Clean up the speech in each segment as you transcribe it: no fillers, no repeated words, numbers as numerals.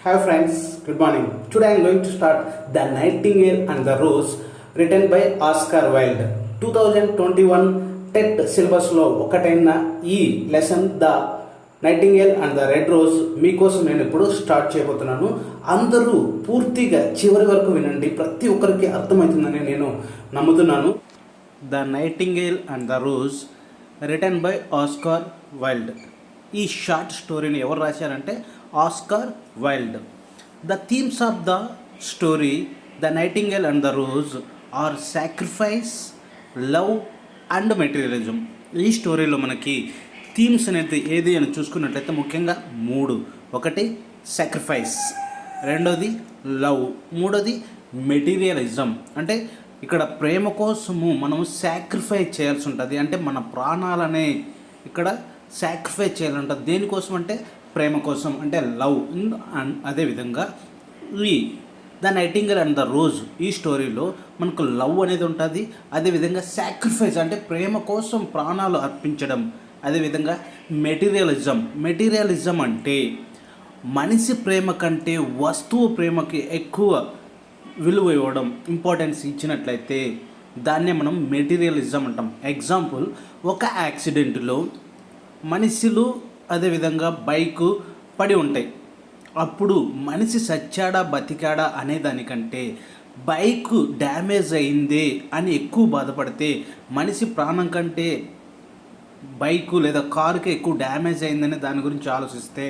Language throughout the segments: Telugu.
Hi friends, good morning. Today I am going to start The Nightingale and the Rose, written by Oscar Wilde. 2021 TET సిలబస్లో ఒకటైన ఈ lesson the nightingale and the red rose మీకోసం నేను ఇప్పుడు స్టార్ట్ చేయబోతున్నాను. అందరూ పూర్తిగా చివరి వరకు వినండి, ప్రతి ఒక్కరికి అర్థమవుతుందని నేను నమ్ముతున్నాను. The nightingale and the rose written by Oscar Wilde. ఈ షార్ట్ స్టోరీని ఎవరు రాశారంటే Oscar Wilde. The themes of the story the nightingale and the rose are sacrifice, love and materialism. ఈ స్టోరీలో మనకి థీమ్స్ అనేది ఏది అని చూసుకున్నట్లయితే ముఖ్యంగా మూడు. ఒకటి సాక్రిఫైస్, రెండోది లవ్, మూడోది మెటీరియలిజం. అంటే ఇక్కడ ప్రేమ కోసము మనం సాక్రిఫైస్ చేయాల్సి ఉంటుంది, అంటే మన ప్రాణాలనే ఇక్కడ సాక్రిఫైస్ చేయాలంటుంది. దేనికోసం అంటే ప్రేమ కోసం, అంటే లవ్. అండ్ అదేవిధంగా ఈ the nightingale and the rose ఈ స్టోరీలో మనకు లవ్ అనేది ఉంటుంది, అదేవిధంగా సాక్రిఫైస్ అంటే ప్రేమ కోసం ప్రాణాలు అర్పించడం, అదేవిధంగా మెటీరియలిజం అంటే మనిషి ప్రేమ కంటే వస్తువు ప్రేమకి ఎక్కువ విలువ ఇవ్వడం, ఇంపార్టెన్స్ ఇచ్చినట్లయితే దాన్నే మనం మెటీరియలిజం అంటాం. ఎగ్జాంపుల్, ఒక యాక్సిడెంట్లో మనుషులు అదేవిధంగా బైకు పడి ఉంటాయి. అప్పుడు మనిషి సచ్చాడా బతికాడా అనేదానికంటే బైక్ డ్యామేజ్ అయిందే అని ఎక్కువ బాధపడితే, మనిషి ప్రాణం కంటే బైకు లేదా కారుకి ఎక్కువ డ్యామేజ్ అయిందనే దాని గురించి ఆలోచిస్తే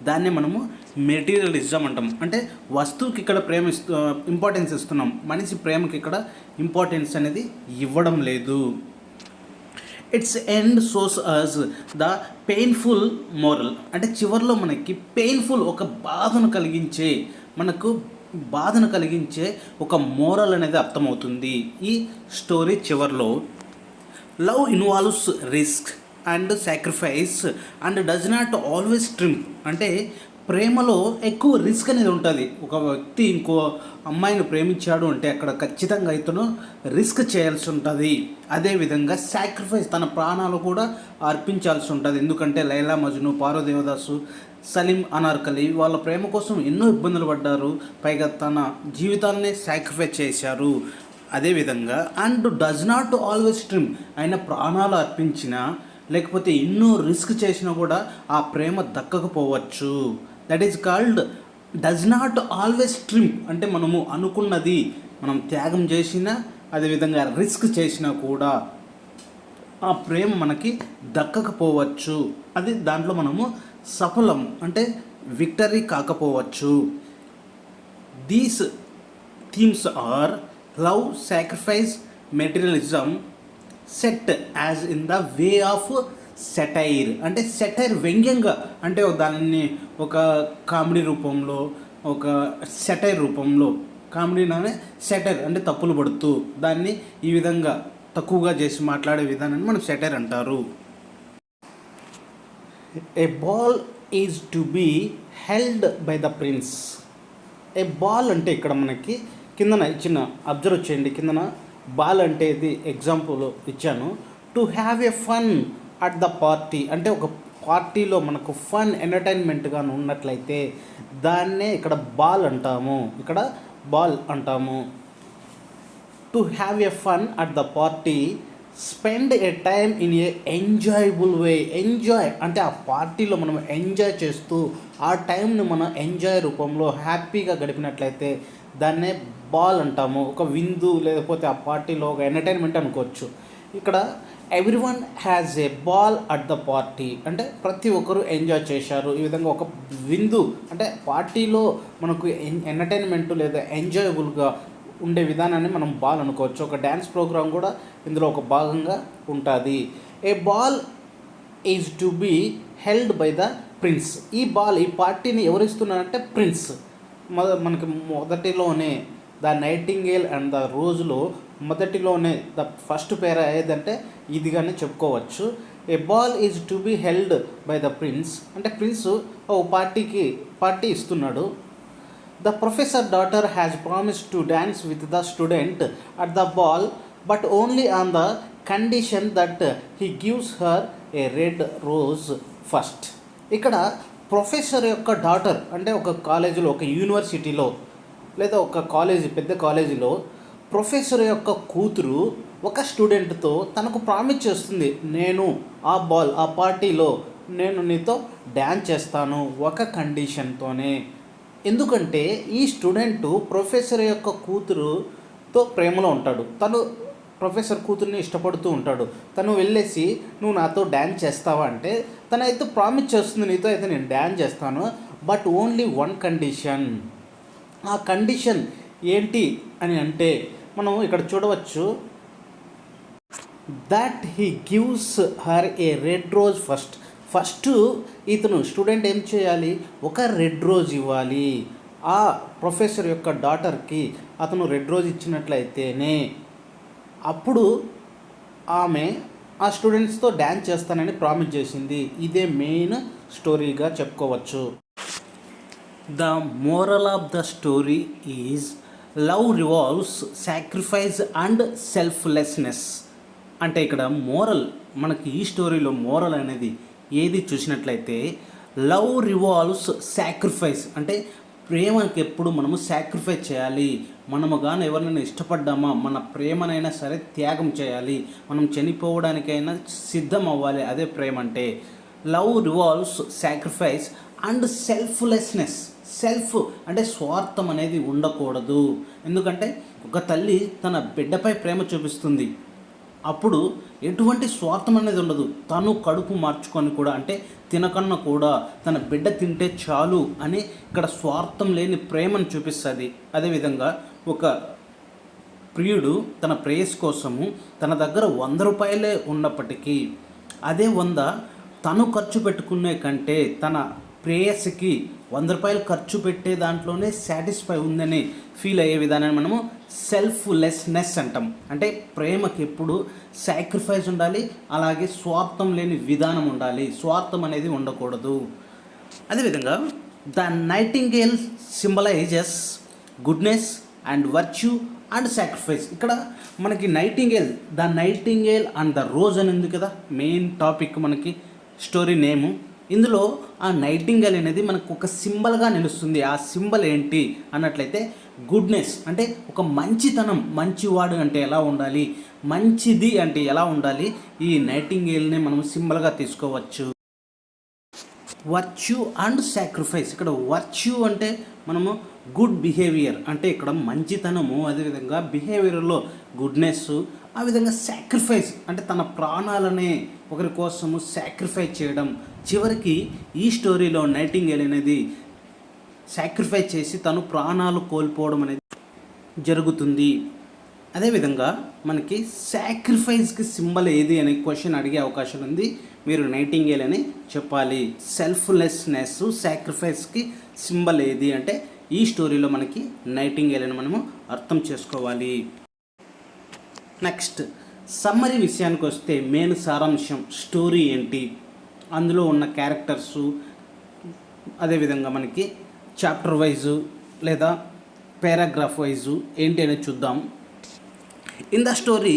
దాన్ని మనము మెటీరియలిజం అంటాం. అంటే వస్తువుకి ఇక్కడ ఇంపార్టెన్స్ ఇస్తున్నాం, మనిషి ప్రేమకి ఇక్కడ ఇంపార్టెన్స్ అనేది ఇవ్వడం లేదు. Its end shows us the painful moral. అంటే చివరిలో మనకి పెయిన్ఫుల్, ఒక బాధను కలిగించే ఒక మోరల్ అనేది అర్థమవుతుంది ఈ స్టోరీ చివరిలో. Love involves risk and sacrifice and does not always trim. అంటే ప్రేమలో ఎక్కువ రిస్క్ అనేది ఉంటుంది. ఒక వ్యక్తి ఇంకో అమ్మాయిని ప్రేమించాడు అంటే అక్కడ ఖచ్చితంగా ఇతను రిస్క్ చేయాల్సి ఉంటుంది. అదేవిధంగా సాక్రిఫైస్, తన ప్రాణాలు కూడా అర్పించాల్సి ఉంటుంది. ఎందుకంటే లైలా మజ్ను, పారో దేవదాసు, సలీం అనార్కలి వాళ్ళ ప్రేమ కోసం ఎన్నో ఇబ్బందులు పడ్డారు, పైగా తన జీవితాన్నే సాక్రిఫైస్ చేశారు. అదేవిధంగా and does not always trim, ఆయన ప్రాణాలు అర్పించినా లేకపోతే ఎన్నో రిస్క్ చేసినా కూడా ఆ ప్రేమ దక్కకపోవచ్చు. That is called does not always trim. అంటే మనము అనుకున్నది మనం త్యాగం చేసినా అదేవిధంగా రిస్క్ చేసినా కూడా ఆ ప్రేమ మనకి దక్కకపోవచ్చు, అది దాంట్లో మనము సఫలం అంటే విక్టరీ కాకపోవచ్చు. These themes are love, sacrifice, materialism set as in the way of satire. అంటే సెటైర్ వ్యంగ్యంగా, అంటే దానిని ఒక కామెడీ రూపంలో, ఒక సెటైర్ రూపంలో, కామెడీనే సెటైర్ అంటే తప్పులు పడుతూ దాన్ని ఈ విధంగా తక్కువగా చేసి మాట్లాడే విధానాన్ని మనం సెటైర్ అంటారు. A ball is to be held by the prince. A ball అంటే ఇక్కడ మనకి కిందన ఇచ్చిన అబ్జర్వ్ చేయండి, కిందన బాల్ అంటే ఇది ఎగ్జాంపుల్ ఇచ్చాను. To have a fun at the party, అంటే ఒక పార్టీలో మనకు ఫన్ ఎంటర్టైన్మెంట్గా ఉన్నట్లయితే దాన్నే ఇక్కడ బాల్ అంటాము. To have a fun at the party, spend A time in a enjoyable way. Enjoy అంటే ఆ పార్టీలో మనం ఎంజాయ్ చేస్తూ ఆ టైంని మనం ఎంజాయ్ రూపంలో హ్యాపీగా గడిపినట్లయితే దాన్నే బాల్ అంటాము. ఒక విందు లేకపోతే ఆ పార్టీలో ఒక ఎంటర్టైన్మెంట్ అనుకోవచ్చు. ఇక్కడ every one has a ball at the party అంటే ప్రతి ఒక్కరు ఎంజాయ్ చేశారు. ఈ విధంగా ఒక విందు అంటే పార్టీలో మనకు ఎంటర్టైన్మెంట్ లేదా ఎంజాయబుల్గా ఉండే విధానాన్ని మనం బాల్ అనుకోవచ్చు. ఒక డ్యాన్స్ ప్రోగ్రామ్ కూడా ఇందులో ఒక భాగంగా ఉంటుంది. A ball is to be held by the prince. ఈ పార్టీని ఎవరు ఇస్తున్నారంటే ప్రిన్స్. మనకి మొదటిలోనే ద నైటింగేల్ అండ్ ద రోజ్లో మొదటిలోనే ద ఫస్ట్ పేరా ఏదంటే ఇదిగానే చెప్పుకోవచ్చు. A ball is to be held by the prince అంటే ప్రిన్స్ ఓ పార్టీ ఇస్తున్నాడు. The professor daughter has promise to dance with the student at the ball but only on the condition that he gives her a red rose first. ఇక్కడ ప్రొఫెసర్ యొక్క డాటర్ అంటే ఒక కాలేజీలో, ఒక యూనివర్సిటీలో లేదా ఒక కాలేజీ, పెద్ద కాలేజీలో ప్రొఫెసర్ యొక్క కూతురు ఒక స్టూడెంట్తో తనకు ప్రామిస్ చేస్తుంది, నేను ఆ పార్టీలో నేను నీతో డ్యాన్స్ చేస్తాను ఒక కండిషన్తోనే. ఎందుకంటే ఈ స్టూడెంటు ప్రొఫెసర్ యొక్క కూతురుతో ప్రేమలో ఉంటాడు, తను ప్రొఫెసర్ కూతుర్ని ఇష్టపడుతూ ఉంటాడు. తను వెళ్ళేసి నువ్వు నాతో డ్యాన్స్ చేస్తావా అంటే తనైతే ప్రామిస్ చేస్తుంది, నీతో అయితే నేను డ్యాన్స్ చేస్తాను, బట్ ఓన్లీ వన్ కండిషన్. ఆ కండిషన్ ఏంటి అని అంటే మనం ఇక్కడ చూడవచ్చు, that he gives her a red rose first ఇతను స్టూడెంట్ ఏం చేయాలి, ఒక రెడ్ రోజ్ ఇవ్వాలి. ఆ ప్రొఫెసర్ యొక్క డాటర్కి అతను రెడ్ రోజ్ ఇచ్చినట్లయితేనే అప్పుడు ఆమె ఆ స్టూడెంట్స్తో డ్యాన్స్ చేస్తానని ప్రామిస్ చేసింది. ఇదే మెయిన్ స్టోరీగా చెప్పుకోవచ్చు. The moral of the story is love revolves sacrifice and selflessness. అంటే ఇక్కడ మోరల్, మనకి ఈ స్టోరీలో మోరల్ అనేది ఏది చూసినట్లయితే లవ్ రివాల్వ్స్ సాక్రిఫైస్ అంటే ప్రేమకి ఎప్పుడు మనము సాక్రిఫైస్ చేయాలి. మనము కానీ ఎవరినైనా ఇష్టపడ్డామా మన ప్రేమనైనా సరే త్యాగం చేయాలి, మనం చనిపోవడానికైనా సిద్ధం అవ్వాలి. అదే ప్రేమ అంటే. Love revolves sacrifice and selflessness. Self అంటే స్వార్థం అనేది ఉండకూడదు. ఎందుకంటే ఒక తల్లి తన బిడ్డపై ప్రేమ చూపిస్తుంది, అప్పుడు ఎటువంటి స్వార్థం అనేది ఉండదు. తను కడుపు మార్చుకొని కూడా, అంటే తినకన్నా కూడా తన బిడ్డ తింటే చాలు అని ఇక్కడ స్వార్థం లేని ప్రేమను చూపిస్తుంది. అదేవిధంగా ఒక ప్రియుడు తన ప్రేయస్ కోసము తన దగ్గర 100 రూపాయలే ఉన్నప్పటికీ అదే 100 తను ఖర్చు పెట్టుకునే కంటే తన ప్రేయస్కి 100 రూపాయలు ఖర్చు పెట్టే దాంట్లోనే సాటిస్ఫై ఉందని ఫీల్ అయ్యే విధానాన్ని మనము సెల్ఫ్లెస్నెస్ అంటాం. అంటే ప్రేమకి ఎప్పుడు సాక్రిఫైస్ ఉండాలి, అలాగే స్వార్థం లేని విధానం ఉండాలి, స్వార్థం అనేది ఉండకూడదు. అదేవిధంగా the nightingale symbolises goodness and virtue and sacrifice. ఇక్కడ మనకి the nightingale and the rose అని ఉంది కదా మెయిన్ టాపిక్ మనకి స్టోరీ నేము. ఇందులో ఆ నైటింగేల్ అనేది మనకు ఒక సింబల్గా నిలుస్తుంది. ఆ సింబల్ ఏంటి అన్నట్లయితే గుడ్నెస్ అంటే ఒక మంచితనం, మంచివాడు అంటే ఎలా ఉండాలి, మంచిది అంటే ఎలా ఉండాలి, ఈ నైటింగేల్ని మనం సింబల్గా తీసుకోవచ్చు. Virtue and sacrifice. ఇక్కడ వర్చ్యూ అంటే మనము గుడ్ బిహేవియర్ అంటే ఇక్కడ మంచితనము, అదేవిధంగా బిహేవియర్లో గుడ్నెస్, ఆ విధంగా సాక్రిఫైస్ అంటే తన ప్రాణాలనే ఒకరి కోసము సాక్రిఫైస్ చేయడం. చివరికి ఈ స్టోరీలో నైటింగేల్ అనేది సాక్రిఫైస్ చేసి తను ప్రాణాలు కోల్పోవడం అనేది జరుగుతుంది. అదేవిధంగా మనకి సాక్రిఫైస్కి సింబల్ ఏది అనే క్వశ్చన్ అడిగే అవకాశం ఉంది. మీరు నైటింగేల్ అని చెప్పాలి. సెల్ఫ్లెస్నెస్ సాక్రిఫైస్కి సింబల్ ఏది అంటే ఈ స్టోరీలో మనకి నైటింగేల్ అని మనము అర్థం చేసుకోవాలి. నెక్స్ట్ సమ్మరీ విషయానికి వస్తే మెయిన్ సారాంశం స్టోరీ ఏంటి, అందులో ఉన్న క్యారెక్టర్సు, అదేవిధంగా మనకి చాప్టర్ వైజు లేదా పారాగ్రాఫ్ వైజు ఏంటి అనేది చూద్దాం. In the story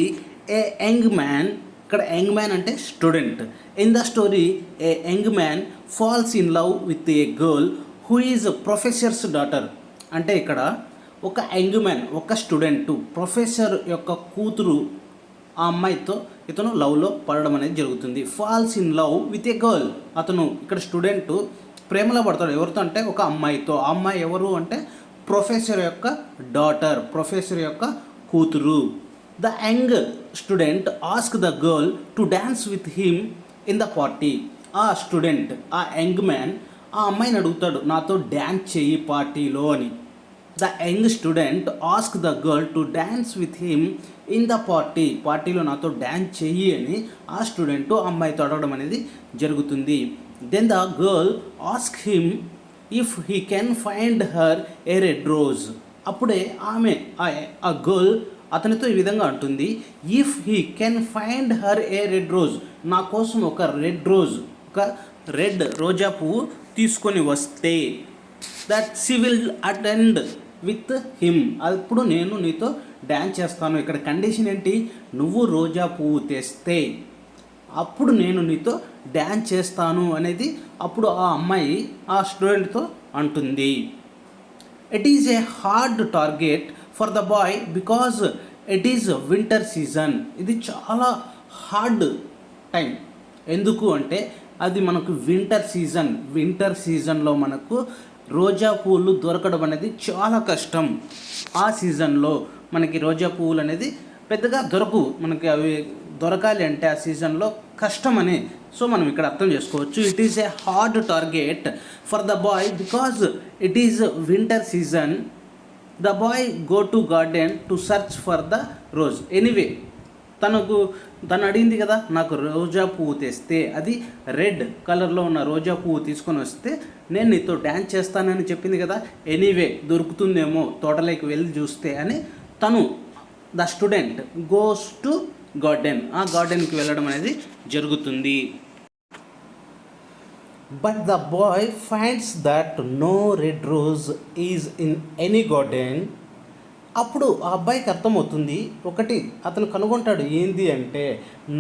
a young man, ఇక్కడ యంగ్ మ్యాన్ అంటే student. In the story a young man falls in love with a girl who is professor's daughter. అంటే ఇక్కడ ఒక యంగ్ మ్యాన్, ఒక స్టూడెంటు ప్రొఫెసర్ యొక్క కూతురు, ఆ అమ్మాయితో ఇతను లవ్లో పడడం అనేది జరుగుతుంది. Falls in love with a girl. అతను ఇక్కడ స్టూడెంట్ ప్రేమలో పడతాడు ఎవరితో అంటే ఒక అమ్మాయితో. ఆ అమ్మాయి ఎవరు అంటే ప్రొఫెసర్ యొక్క డాటర్, ప్రొఫెసర్ యొక్క కూతురు. The young student ask the girl to dance with him in the party. ఆ స్టూడెంట్, ఆ యంగ్ మ్యాన్ ఆ అమ్మాయిని అడుగుతాడు నాతో డ్యాన్స్ చెయ్యి పార్టీలో అని. The young student ask the girl to dance with him in the పార్టీలో నాతో డ్యాన్స్ చెయ్యి అని ఆ స్టూడెంట్ అమ్మాయితో అడగడం అనేది జరుగుతుంది. Then the girl ask him if he can find her a red rose. అప్పుడే ఆమె ఆ గర్ల్ అతనితో ఈ విధంగా అంటుంది, if he can find her a red rose, నా కోసం ఒక రెడ్ రోజ్, ఒక రెడ్ రోజా పువ్వు తీసుకొని వస్తే that she will attend with him, అప్పుడు నేను నీతో డ్యాన్స్ చేస్తాను. ఇక్కడ కండిషన్ ఏంటి, నువ్వు రోజా పువ్వు తెస్తే అప్పుడు నేను నీతో డ్యాన్స్ చేస్తాను అనేది అప్పుడు ఆ అమ్మాయి ఆ స్టూడెంట్తో అంటుంది. It is a hard target for the boy because it is winter season. ఇది చాలా హార్డ్ టైం. ఎందుకు అంటే అది మనకు వింటర్ సీజన్లో మనకు రోజా పువ్వులు దొరకడం అనేది చాలా కష్టం. ఆ సీజన్లో మనకి రోజా పువ్వులు అనేది పెద్దగా దొరకవు. మనకి అవి దొరకాలి అంటే ఆ సీజన్లో కష్టమని సో మనం ఇక్కడ అర్థం చేసుకోవచ్చు. It is a hard target for the boy because it is winter season. The boy go to garden to search for the rose. Anyway తను అడిగింది కదా, నాకు రోజా పువ్వు తెస్తే, అది రెడ్ కలర్లో ఉన్న రోజా పువ్వు తీసుకొని వస్తే నేను నీతో డ్యాన్స్ చేస్తానని చెప్పింది కదా, ఎనీవే దొరుకుతుందేమో తోటలోకి వెళ్ళి చూస్తే అని తను the student goes to garden, ఆ గార్డెన్కి వెళ్ళడం అనేది జరుగుతుంది. But the boy finds that no red rose is in any garden. అప్పుడు ఆ అబ్బాయికి అర్థమవుతుంది, ఒకటి అతను కనుగొంటాడు ఏంది అంటే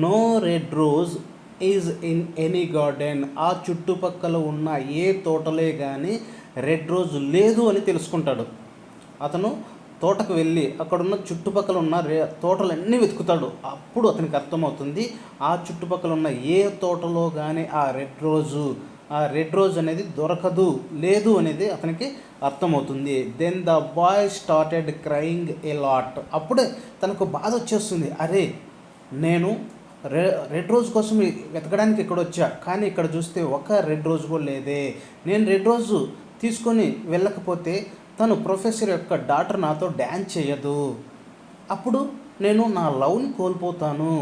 no red rose is in any garden. ఆ చుట్టుపక్కల ఉన్న ఏ తోటలే కానీ రెడ్ రోజ్ లేదు అని తెలుసుకుంటాడు. అతను తోటకు వెళ్ళి అక్కడున్న చుట్టుపక్కల ఉన్న తోటలన్నీ వెతుకుతాడు. అప్పుడు అతనికి అర్థమవుతుంది ఆ చుట్టుపక్కల ఉన్న ఏ తోటలో కానీ ఆ రెడ్ రోజ్ అనేది దొరకదు, లేదు అనేది అతనికి అర్థమవుతుంది. Then the boy started crying a lot. అప్పుడే తనకు బాధ వచ్చేస్తుంది, అరే నేను రెడ్ రోజ్ కోసం వెతకడానికి ఇక్కడ వచ్చా, కానీ ఇక్కడ చూస్తే ఒక రెడ్ రోజ్ కూడా లేదే. నేను రెడ్ రోజు తీసుకొని వెళ్ళకపోతే తను ప్రొఫెసర్ యొక్క డాటర్ నాతో డ్యాన్స్ చేయదు, అప్పుడు నేను నా లవ్ని కోల్పోతాను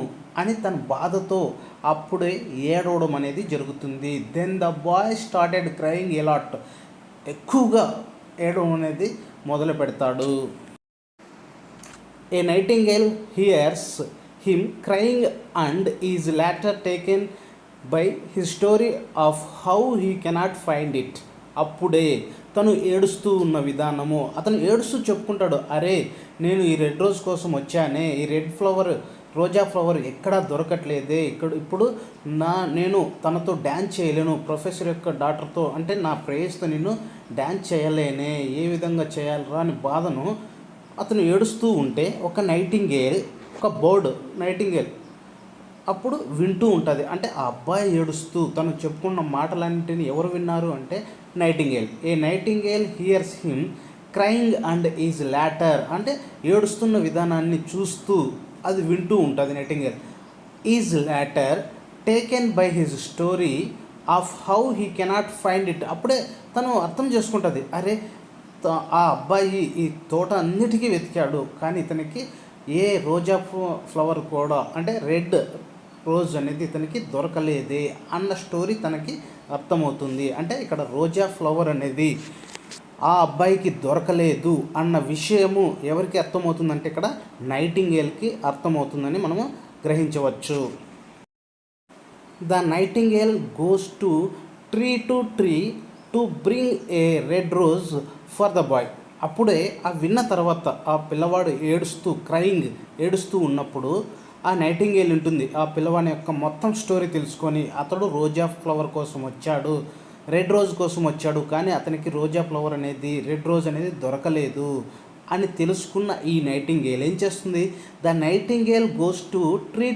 అని తన బాధతో అప్పుడే ఏడవడం అనేది జరుగుతుంది. Then the boy started crying a lot. ఎక్కువగా ఏడవడం అనేది మొదలు పెడతాడు. A nightingale hears him crying and is later taken by his story of how he cannot find it. అప్పుడే తను ఏడుస్తూ ఉన్న విధానము, అతను ఏడుస్తూ చెప్పుకుంటాడు, అరే నేను ఈ రెడ్ రోజ్ కోసం వచ్చానే, ఈ రోజా ఫ్లవర్ ఎక్కడా దొరకట్లేదే, ఇప్పుడు నేను తనతో డ్యాన్స్ చేయలేను, ప్రొఫెసర్ యొక్క డాటర్తో అంటే నా ప్రేయస్తో నేను డ్యాన్స్ చేయలేనే, ఏ విధంగా చేయాలరా అని బాధను అతను ఏడుస్తూ ఉంటే ఒక నైటింగేల్ అప్పుడు వింటూ ఉంటుంది. అంటే ఆ అబ్బాయి ఏడుస్తూ తను చెప్పుకున్న మాటలన్నింటినీ ఎవరు విన్నారు అంటే nightingale. A nightingale hears him crying and is later. అంటే ఏడుస్తున్న విధానాన్ని చూస్తూ అది వింటూ ఉంటుంది nightingale. Is later taken by his story of how he cannot find it. అప్పుడే తను అర్థం చేసుకుంటుంది, అరే ఆ అబ్బాయి ఈ తోట అన్నిటికీ వెతికాడు కానీ ఇతనికి ఏ రోజా ఫ్లవర్ కూడా అంటే రెడ్ రోజ్ అనేది ఇతనికి దొరకలేదే అన్న స్టోరీ తనకి అర్థమవుతుంది. అంటే ఇక్కడ రోజా ఫ్లవర్ అనేది ఆ అబ్బాయికి దొరకలేదు అన్న విషయము ఎవరికి అర్థమవుతుందంటే ఇక్కడ నైటింగేల్కి అర్థమవుతుందని మనము గ్రహించవచ్చు. The nightingale goes to tree to bring A red rose for the boy. అప్పుడే ఆ విన్న తర్వాత ఆ పిల్లవాడు ఏడుస్తూ ఉన్నప్పుడు ఆ నైటింగేల్ ఉంటుంది, ఆ పిల్లవాడి యొక్క మొత్తం స్టోరీ తెలుసుకొని అతడు రోజా ఫ్లవర్ కోసం వచ్చాడు, రెడ్ రోజ్ కోసం వచ్చాడు, కానీ అతనికి రెడ్ రోజ్ అనేది దొరకలేదు అని తెలుసుకున్న ఈ నైటింగేల్ ఏం చేస్తుంది, the nightingale goes to tree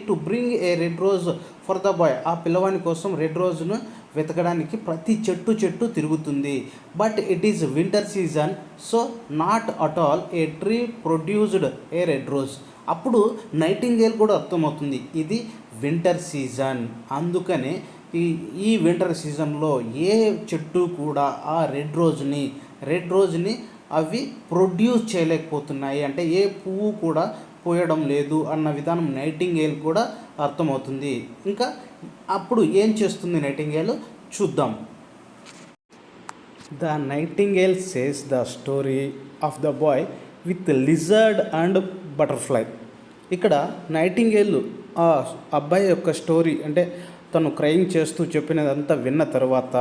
to bring A red rose for the boy. ఆ పిల్లవాని కోసం రెడ్ రోజును వెతకడానికి ప్రతి చెట్టు తిరుగుతుంది. But it is winter season, so not at all A tree produced A red rose. అప్పుడు నైటింగేల్ కూడా అర్థమవుతుంది ఇది వింటర్ సీజన్, అందుకనే ఈ వింటర్ సీజన్లో ఏ చెట్టు కూడా ఆ రెడ్ రోజుని అవి ప్రొడ్యూస్ చేయలేకపోతున్నాయి, అంటే ఏ పువ్వు కూడా పోయడం లేదు అన్న విధానం నైటింగేల్ కూడా అర్థమవుతుంది. ఇంకా అప్పుడు ఏం చేస్తుంది నైటింగేల్ చూద్దాం. The nightingale says the story of the boy with lizard and butterfly. ఇక్కడ నైటింగేల్ ఆ అబ్బాయి యొక్క స్టోరీ అంటే తను క్రయింగ్ చేస్తూ చెప్పినదంతా విన్న తర్వాత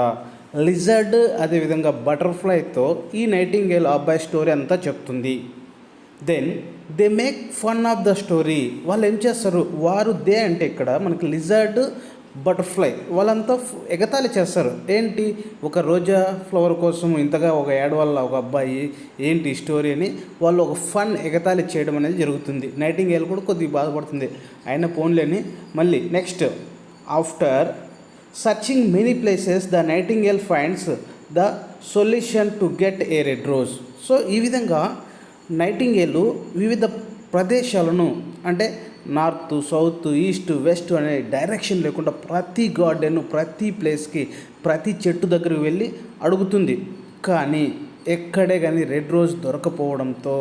లిజర్డ్ అదేవిధంగా బటర్ఫ్లైతో ఈ నైటింగేల్ ఆ అబ్బాయి స్టోరీ అంతా చెప్తుంది. Then they make fun of the story. వాళ్ళు ఏం చేస్తారు, దే అంటే ఇక్కడ మనకి లిజర్డ్ బటర్ఫ్లై వాళ్ళంతా ఎగతాళి చేస్తారు. ఏంటి ఒక రోజా ఫ్లవర్ కోసం ఇంతగా ఒక ఏడవల్ల ఒక అబ్బాయి ఏంటి స్టోరీ అని వాళ్ళు ఒక ఫన్ ఎగతాళి చేయడం అనేది జరుగుతుంది. నైటింగేల్ కూడా కొద్దిగా బాధపడుతుంది. అయినా పోన్లేని మళ్ళీ next after searching many places the nightingale finds the solution to get a red rose. So ఈ విధంగా నైటింగేలు వివిధ ప్రదేశాలను అంటే నార్త్, సౌత్, ఈస్ట్, వెస్ట్ అనే డైరెక్షన్ లేకుండా ప్రతి గార్డెన్, ప్రతి ప్లేస్కి, ప్రతి చెట్టు దగ్గరికి వెళ్ళి అడుగుతుంది. కానీ ఎక్కడే కానీ రెడ్ రోజ్ దొరకపోవడంతో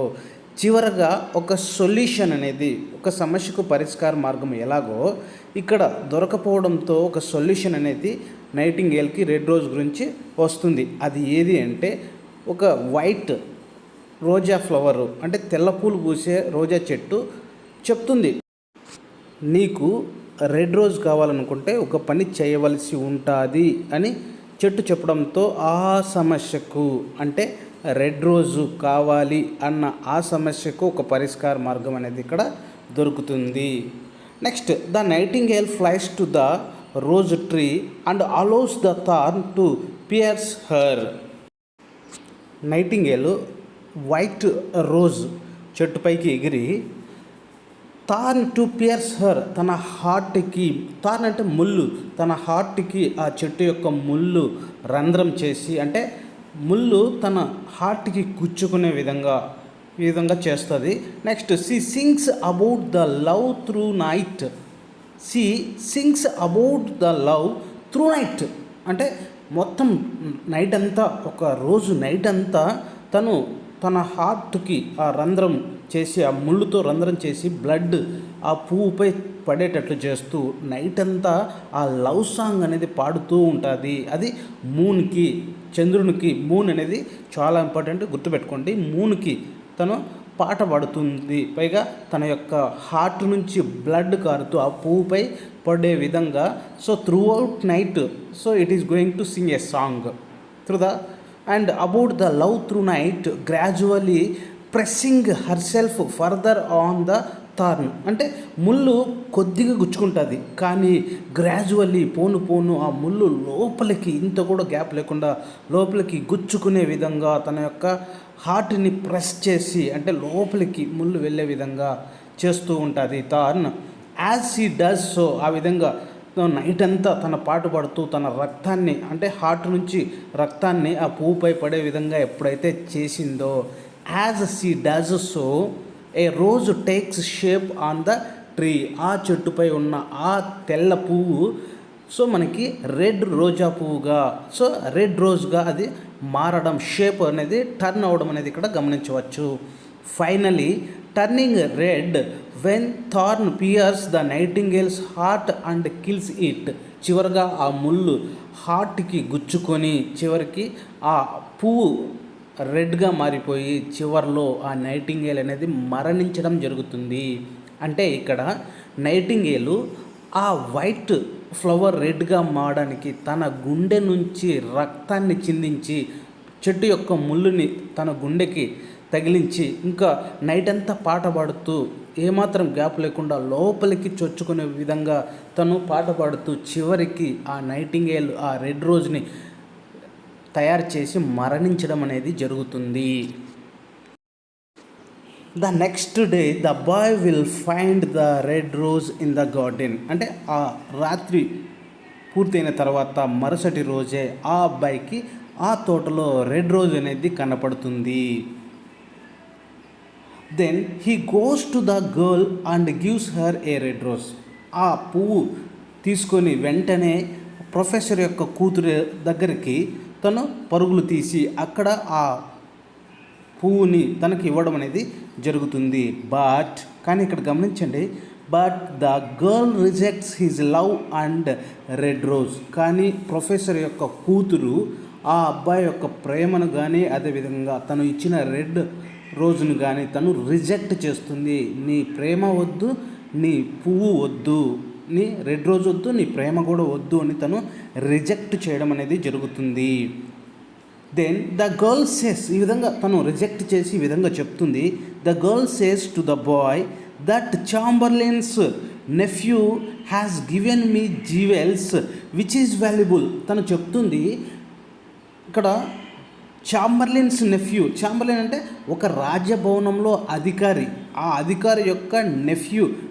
చివరగా ఒక సొల్యూషన్ అనేది, ఒక సమస్యకు పరిష్కార మార్గం ఎలాగో ఇక్కడ దొరకపోవడంతో ఒక సొల్యూషన్ అనేది నైటింగేల్కి రెడ్ రోజ్ గురించి వస్తుంది. అది ఏది అంటే ఒక వైట్ రోజా ఫ్లవరు అంటే తెల్ల పూలు పూసే రోజా చెట్టు చెప్తుంది, నీకు రెడ్ రోజ్ కావాలనుకుంటే ఒక పని చేయవలసి ఉంటుంది అని చెట్టు చెప్పడంతో ఆ సమస్యకు అంటే రెడ్ రోజు కావాలి అన్న ఆ సమస్యకు ఒక పరిష్కార మార్గం అనేది ఇక్కడ దొరుకుతుంది. Next the nightingale flies to the rose tree and allows the thorn to pierce her. Nightingale white rose చెట్టుపైకి ఎగిరి థార్న్ టు పియర్స్ హర్ తన హార్ట్కి, థార్న్ అంటే ముళ్ళు, తన హార్ట్కి ఆ చెట్టు యొక్క ముళ్ళు రంధ్రం చేసి అంటే ముళ్ళు తన హార్ట్కి గుచ్చుకునే ఈ విధంగా చేస్తుంది. Next she sings about the love through night. She sings about the love through night అంటే మొత్తం నైట్ అంతా, ఒక రోజు నైట్ అంతా తను తన హార్ట్కి ఆ రంధ్రం చేసి, ఆ ముళ్ళుతో రంధ్రం చేసి బ్లడ్ ఆ పువ్వుపై పడేటట్లు చేస్తూ నైట్ అంతా ఆ లవ్ సాంగ్ అనేది పాడుతూ ఉంటుంది. అది మూన్కి, చంద్రునికి, మూన్ అనేది చాలా ఇంపార్టెంట్ గుర్తుపెట్టుకోండి. మూన్కి తను పాట పాడుతుంది. పైగా తన యొక్క హార్ట్ నుంచి బ్లడ్ కారుతూ ఆ పువ్వుపై పడే విధంగా. So through out night so it is going to sing a song through the and about the love through night gradually pressing her self further on the thorn అంటే ముళ్ళు కొద్దిగా గుచ్చుకుంటుంది, కానీ గ్రాడ్యువల్లీ పోను ఆ ముళ్ళు లోపలికి ఇంత కూడా గ్యాప్ లేకుండా లోపలికి గుచ్చుకునే విధంగా తన యొక్క హార్ట్ని ప్రెస్ చేసి అంటే లోపలికి ముళ్ళు వెళ్ళే విధంగా చేస్తూ ఉంటుంది thorn. As she does so ఆ విధంగా నైట్ అంతా తన పాటు పడుతూ తన రక్తాన్ని అంటే హార్ట్ నుంచి రక్తాన్ని ఆ పువ్వుపై పడే విధంగా ఎప్పుడైతే చేసిందో, as she does so A rose takes shape on the tree. ఆ చెట్టుపై ఉన్న ఆ తెల్ల పువ్వు సో మనకి రెడ్ రోజా పువ్వుగా, సో రెడ్ రోజ్గా అది మారడం, షేప్ అనేది టర్న్ అవ్వడం అనేది ఇక్కడ గమనించవచ్చు. Finally turning red when thorn pierce the nightingale's heart and kills it. చివరిగా ఆ ముళ్ళు హార్ట్కి గుచ్చుకొని చివరికి ఆ పువ్వు రెడ్గా మారిపోయి చివర్లో ఆ నైటింగేల్ అనేది మరణించడం జరుగుతుంది. అంటే ఇక్కడ నైటింగేలు ఆ వైట్ ఫ్లవర్ రెడ్గా మారడానికి తన గుండె నుంచి రక్తాన్ని చిందించి చెట్టు యొక్క ముళ్ళుని తన గుండెకి తగిలించి ఇంకా నైట్ అంతా పాట పాడుతూ ఏమాత్రం గ్యాప్ లేకుండా లోపలికి చొచ్చుకునే విధంగా తను పాట పాడుతూ చివరికి ఆ నైటింగేల్ ఆ రెడ్ రోజుని తయారు చేసి మరణించడం అనేది జరుగుతుంది. The next day the boy will find the red rose in the garden అంటే ఆ రాత్రి పూర్తయిన తర్వాత మరుసటి రోజే ఆ అబ్బాయికి ఆ తోటలో రెడ్ రోజ్ అనేది కనపడుతుంది. Then he goes to the girl and gives her a red rose. ఆ పువ్వు తీసుకొని వెంటనే ప్రొఫెసర్ యొక్క కూతురు దగ్గరికి తను పరుగులు తీసి అక్కడ ఆ పువ్వుని తనకి ఇవ్వడం అనేది జరుగుతుంది. కానీ ఇక్కడ గమనించండి, but the girl rejects his love and red rose. కానీ ప్రొఫెసర్ యొక్క కూతురు ఆ అబ్బాయి యొక్క ప్రేమను కానీ అదేవిధంగా తను ఇచ్చిన రెడ్ రోజును కానీ తను రిజెక్ట్ చేస్తుంది. నీ ప్రేమ వద్దు, నీ పువ్వు వద్దు, నీ రెడ్ రోజ్ వద్దు, నీ ప్రేమ కూడా వద్దు అని తను రిజెక్ట్ చేయడం అనేది జరుగుతుంది. దెన్ ద గర్ల్ సేస్, ఈ విధంగా తను రిజెక్ట్ చేసి ఈ విధంగా చెప్తుంది. The girl says to the boy that Chamberlain's nephew has given me jewels which is valuable. తను చెప్తుంది ఇక్కడ చాంబర్లిన్స్ నెఫ్యూ. చాంబర్లిన్ అంటే ఒక రాజభవనంలో అధికారి, ఆ అధికారి యొక్క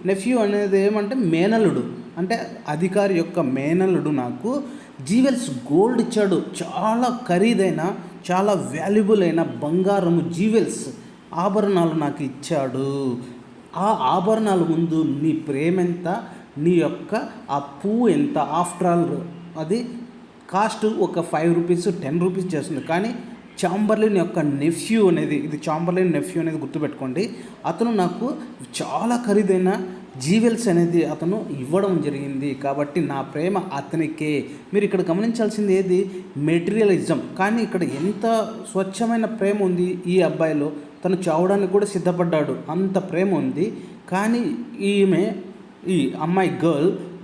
నెఫ్యూ అనేది ఏమంటే మేనల్లుడు, అంటే అధికారి యొక్క మేనల్లుడు నాకు జ్యువెల్స్ గోల్డ్ ఇచ్చాడు, చాలా ఖరీదైన చాలా వాల్యుబుల్ అయిన బంగారము జ్యువెల్స్ ఆభరణాలు నాకు ఇచ్చాడు. ఆ ఆభరణాల ముందు నీ ప్రేమ ఎంత, నీ యొక్క ఆ పువ్వు ఎంత? ఆఫ్టర్ ఆల్ అది కాస్ట్ ఒక 5 రూపీస్ 10 రూపీస్ చేస్తుంది. కానీ చాంబర్లిన్ యొక్క నెఫ్యూ అనేది, ఇది చాంబర్లిన్ నెఫ్యూ అనేది గుర్తుపెట్టుకోండి. అతను నాకు చాలా ఖరీదైన జ్యువెల్స్ అనేది అతను ఇవ్వడం జరిగింది, కాబట్టి నా ప్రేమ అతనికే. మీరు ఇక్కడ గమనించాల్సింది ఏది? మెటీరియలిజం. కానీ ఇక్కడ ఎంత స్వచ్ఛమైన ప్రేమ ఉంది ఈ అబ్బాయిలో. తను చావడానికి కూడా సిద్ధపడ్డాడు, అంత ప్రేమ ఉంది. కానీ ఈ అమ్మాయి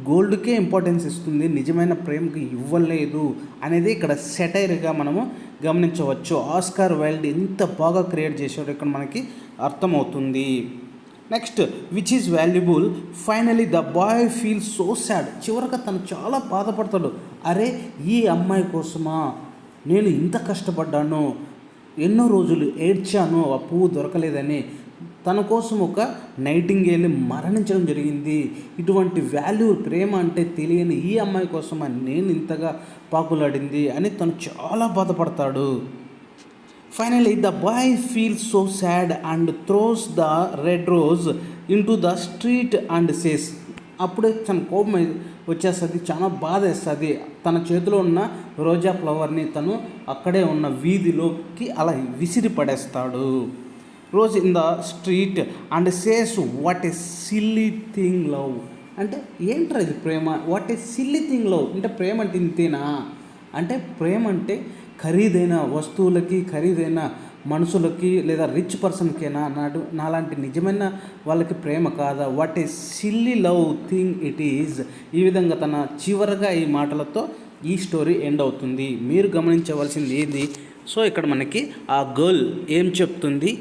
గోల్డ్కే ఇంపార్టెన్స్ ఇస్తుంది, నిజమైన ప్రేమకి ఇవ్వలేదు అనేది ఇక్కడ సెటైర్గా మనము గమనించవచ్చు. ఆస్కార్ వైల్డ్ ఎంత బాగా క్రియేట్ చేశాడో ఇక్కడ మనకి అర్థమవుతుంది. Next, which is valuable. Finally the boy feel so sad. చివరిగా తను చాలా బాధపడతాడు. అరే, ఈ అమ్మాయి కోసమా నేను ఇంత కష్టపడ్డాను, ఎన్నో రోజులు ఏడ్చాను ఆ పువ్వు దొరకలేదని. తన కోసం ఒక నైటింగేల్ మరణించడం జరిగింది. ఇటువంటి వాల్యూ, ప్రేమ అంటే తెలియని ఈ అమ్మాయి కోసమా నేను ఇంతగా పాకులాడింది అని తను చాలా బాధపడతాడు. Finally the boy feels so sad and throws the red rose in to the street and says. అప్పుడే తన కోపం వచ్చేస్తుంది, చాలా బాధ వేస్తుంది. తన చేతిలో ఉన్న రోజా ఫ్లవర్ని తను అక్కడే ఉన్న వీధిలోకి అలా విసిరి పడేస్తాడు. Rose in the street and says what a silly thing love. అంటే ఏంట్రా ఇది ప్రేమ? What a silly thing love అంటే ప్రేమ అంటే ఇంతేనా? అంటే ప్రేమ అంటే ఖరీదైన వస్తువులకి, ఖరీదైన మనుషులకి, లేదా రిచ్ పర్సన్కేనా నాలాంటి నిజమైన వాళ్ళకి ప్రేమ కాదా? What a silly love thing it is. ఈ విధంగా తన చివరగా ఈ మాటలతో ఈ స్టోరీ ఎండ్ అవుతుంది. మీరు గమనించవలసింది ఏంది? సో ఇక్కడ మనకి ఆ గర్ల్ ఏం చెప్తుంది,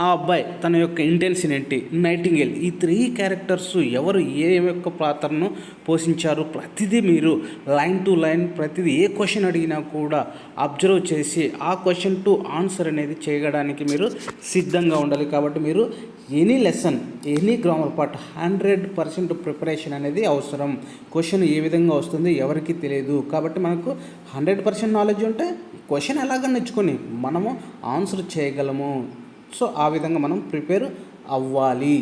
ఆ అబ్బాయి తన యొక్క ఇంటెన్షన్ ఏంటి, నైటింగేల్, ఈ 3 క్యారెక్టర్స్ ఎవరు ఏ యొక్క పాత్రను పోషించారు, ప్రతిదీ మీరు లైన్ టు లైన్ ప్రతిదీ ఏ క్వశ్చన్ అడిగినా కూడా అబ్జర్వ్ చేసి ఆ క్వశ్చన్ టు ఆన్సర్ అనేది చేయడానికి మీరు సిద్ధంగా ఉండాలి. కాబట్టి మీరు any lesson, any grammar part 100% preparation అనేది అవసరం. క్వశ్చన్ ఏ విధంగా వస్తుంది ఎవరికి తెలియదు. కాబట్టి మనకు 100% నాలెడ్జ్ ఉంటే క్వశ్చన్ ఎలాగ నేర్చుకొని మనము ఆన్సర్ చేయగలము. సో ఆ విధంగా మనం ప్రిపేర్ అవ్వాలి.